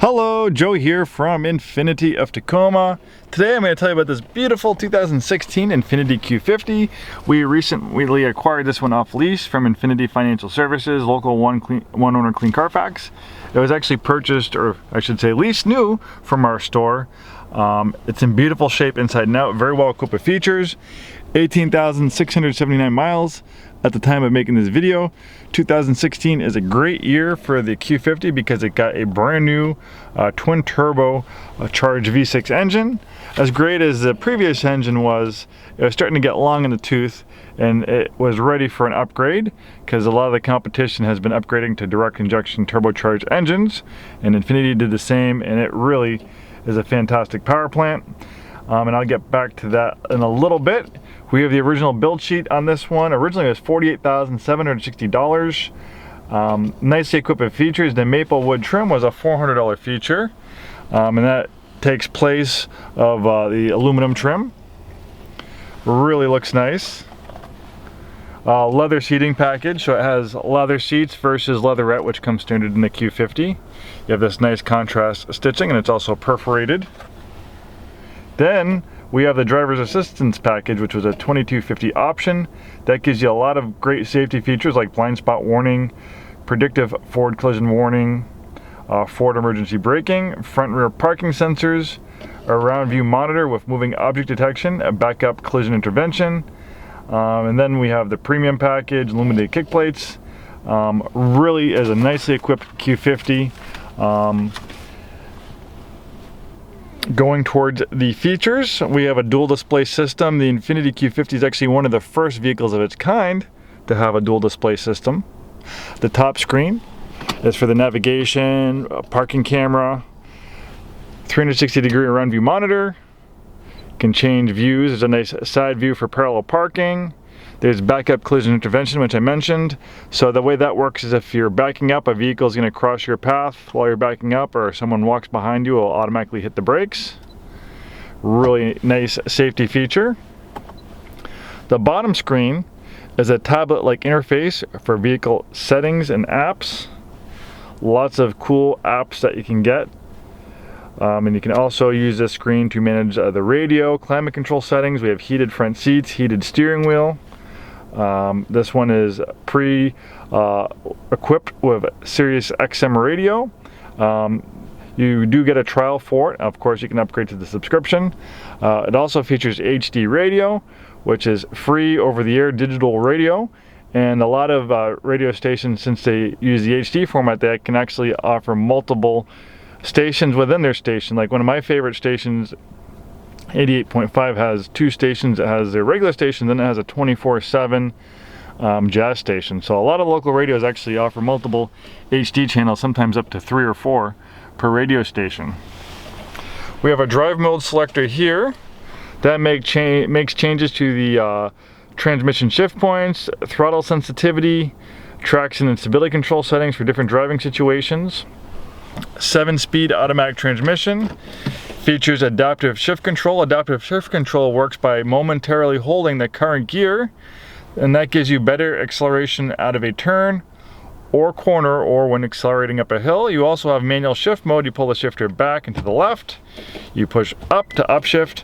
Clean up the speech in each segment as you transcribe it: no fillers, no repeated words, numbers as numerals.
Hello, Joe here from INFINITI of Tacoma. Today I'm going to tell you about this beautiful 2016 INFINITI Q50. We recently acquired this one off lease from INFINITI Financial Services, local one owner clean Carfax. It was actually purchased, or I should say leased new, from our store. It's in beautiful shape inside and out, very well equipped with features. 18,679 miles at the time of making this video. 2016 is a great year for the Q50 because it got a brand new twin turbo charged V6 engine. As great as the previous engine was, it was starting to get long in the tooth and it was ready for an upgrade because a lot of the competition has been upgrading to direct injection turbocharged engines, and INFINITI did the same, and it really is a fantastic power plant. And I'll get back to that in a little bit. We have the original build sheet on this one. Originally it was $48,760. Nicely equipped with features. The maple wood trim was a $400 feature, and that takes place of the aluminum trim. Really looks nice. Leather seating package, so it has leather seats versus leatherette, which comes standard in the Q50. You have this nice contrast stitching, and it's also perforated. Then we have the driver's assistance package, which was a $22.50 option. That gives you a lot of great safety features like blind spot warning, predictive forward collision warning, forward emergency braking, front and rear parking sensors, a round view monitor with moving object detection, a backup collision intervention, and then we have the premium package, illuminated kick plates. Really is a nicely equipped Q50. Going towards the features, we have a dual display system. The INFINITI Q50 is actually one of the first vehicles of its kind to have a dual display system. The top screen is for the navigation, a parking camera, 360-degree around view monitor. You can change views. There's a nice side view for parallel parking. There's backup collision intervention, which I mentioned. So the way that works is if you're backing up, a vehicle is going to cross your path while you're backing up, or someone walks behind you, it'll automatically hit the brakes. Really nice safety feature. The bottom screen is a tablet-like interface for vehicle settings and apps. Lots of cool apps that you can get. And you can also use this screen to manage the radio, climate control settings. We have heated front seats, heated steering wheel. This one is equipped with Sirius XM radio. You do get a trial for it. Of course, you can upgrade to the subscription. It also features HD radio, which is free over-the-air digital radio. And a lot of radio stations, since they use the HD format, they can actually offer multiple stations within their station. Like one of my favorite stations, 88.5, has two stations. It has their regular station, then it has a 24/7 jazz station. So a lot of local radios actually offer multiple HD channels, sometimes up to 3 or 4 per radio station. We have a drive mode selector here that makes changes to the transmission shift points, throttle sensitivity, traction and stability control settings for different driving situations. 7-speed automatic transmission. Features adaptive shift control. Adaptive shift control works by momentarily holding the current gear, and that gives you better acceleration out of a turn or corner, or when accelerating up a hill. You also have manual shift mode. You pull the shifter back and to the left. You push up to upshift,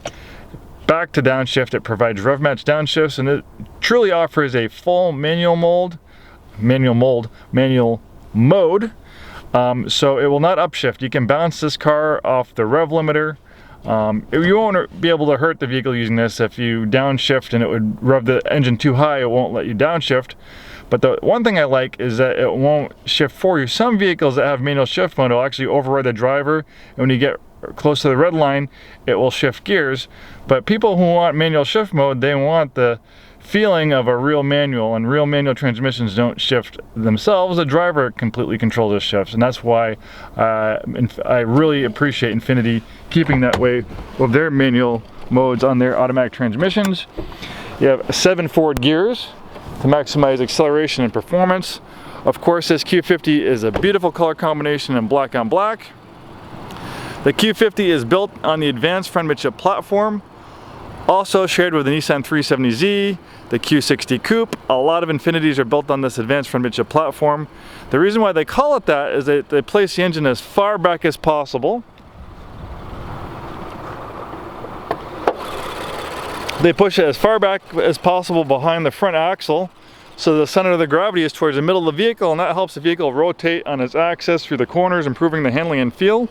back to downshift. It provides rev match downshifts, and it truly offers a full manual mode. So it will not upshift. You can bounce this car off the rev limiter. You won't be able to hurt the vehicle using this. If you downshift and it would rev the engine too high, it won't let you downshift. But the one thing I like is that it won't shift for you. Some vehicles that have manual shift mode will actually override the driver, and when you get close to the red line, it will shift gears. But people who want manual shift mode, they want the feeling of a real manual, and real manual transmissions don't shift themselves. The driver completely controls the shifts, and that's why I really appreciate INFINITI keeping that way with their manual modes on their automatic transmissions. You have 7 forward gears to maximize acceleration and performance. Of course, this Q50 is a beautiful color combination in black on black. The Q50 is built on the advanced front midship platform. Also shared with the Nissan 370Z, the Q60 Coupe. A lot of Infinitis are built on this advanced front midship platform. The reason why they call it that is that they place the engine as far back as possible. They push it as far back as possible behind the front axle, so the center of the gravity is towards the middle of the vehicle, and that helps the vehicle rotate on its axis through the corners, improving the handling and feel.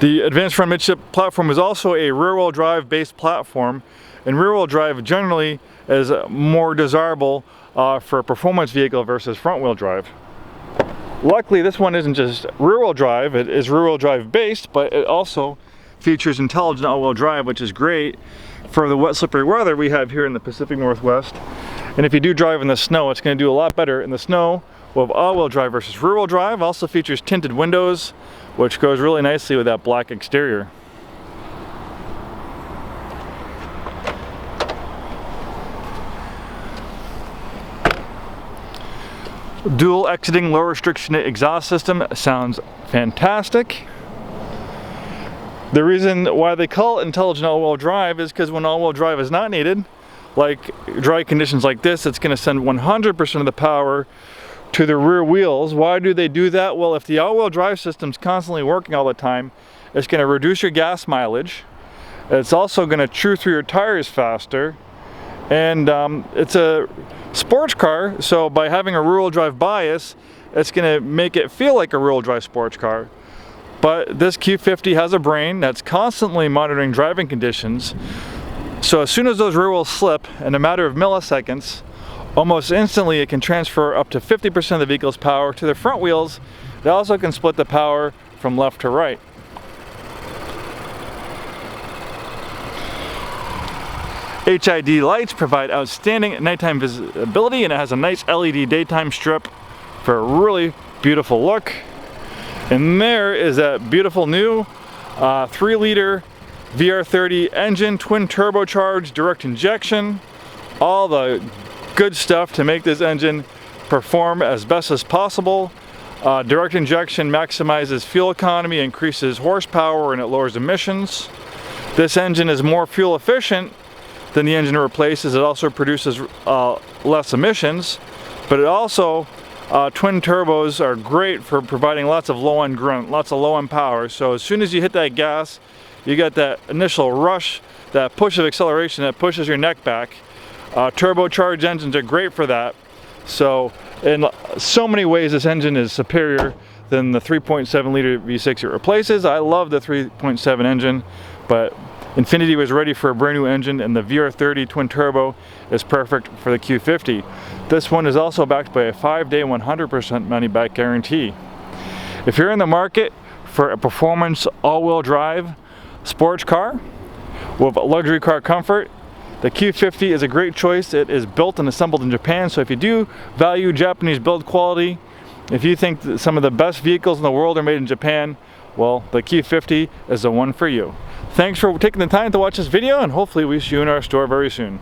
The advanced front midship platform is also a rear-wheel drive based platform, and rear-wheel drive generally is more desirable for a performance vehicle versus front-wheel drive. Luckily, this one isn't just rear-wheel drive, it is rear-wheel drive based, but it also features intelligent all-wheel drive, which is great for the wet, slippery weather we have here in the Pacific Northwest. And if you do drive in the snow, it's going to do a lot better in the snow with all-wheel drive versus rear-wheel drive. Also features tinted windows, which goes really nicely with that black exterior. Dual exiting low restriction exhaust system sounds fantastic. The reason why they call it intelligent all-wheel drive is because when all-wheel drive is not needed, like dry conditions like this, it's going to send 100% of the power to the rear wheels. Why do they do that? Well, if the all-wheel drive system's constantly working all the time, it's going to reduce your gas mileage. It's also going to chew through your tires faster. And it's a sports car, so by having a rear-wheel drive bias, it's going to make it feel like a rear-wheel drive sports car. But this Q50 has a brain that's constantly monitoring driving conditions. So as soon as those rear wheels slip, in a matter of milliseconds, almost instantly it can transfer up to 50% of the vehicle's power to the front wheels. It also can split the power from left to right. HID lights provide outstanding nighttime visibility, and it has a nice LED daytime strip for a really beautiful look. And there is that beautiful new 3-liter VR30 engine, twin turbocharged, direct injection, all the good stuff to make this engine perform as best as possible. Direct injection maximizes fuel economy, increases horsepower, and it lowers emissions. This engine is more fuel efficient than the engine it replaces. It also produces less emissions, but it also twin turbos are great for providing lots of low-end grunt, lots of low-end power. So as soon as you hit that gas, you get that initial rush, that push of acceleration that pushes your neck back. Turbocharged engines are great for that. So in so many ways, this engine is superior than the 3.7 liter V6 it replaces. I love the 3.7 engine, but Infiniti was ready for a brand new engine, and the VR30 twin turbo is perfect for the Q50. This one is also backed by a 5-day 100% money back guarantee. If you're in the market for a performance all-wheel drive sports car with luxury car comfort, the Q50 is a great choice. It is built and assembled in Japan, so if you do value Japanese build quality, if you think that some of the best vehicles in the world are made in Japan, well, the Q50 is the one for you. Thanks for taking the time to watch this video, and hopefully we see you in our store very soon.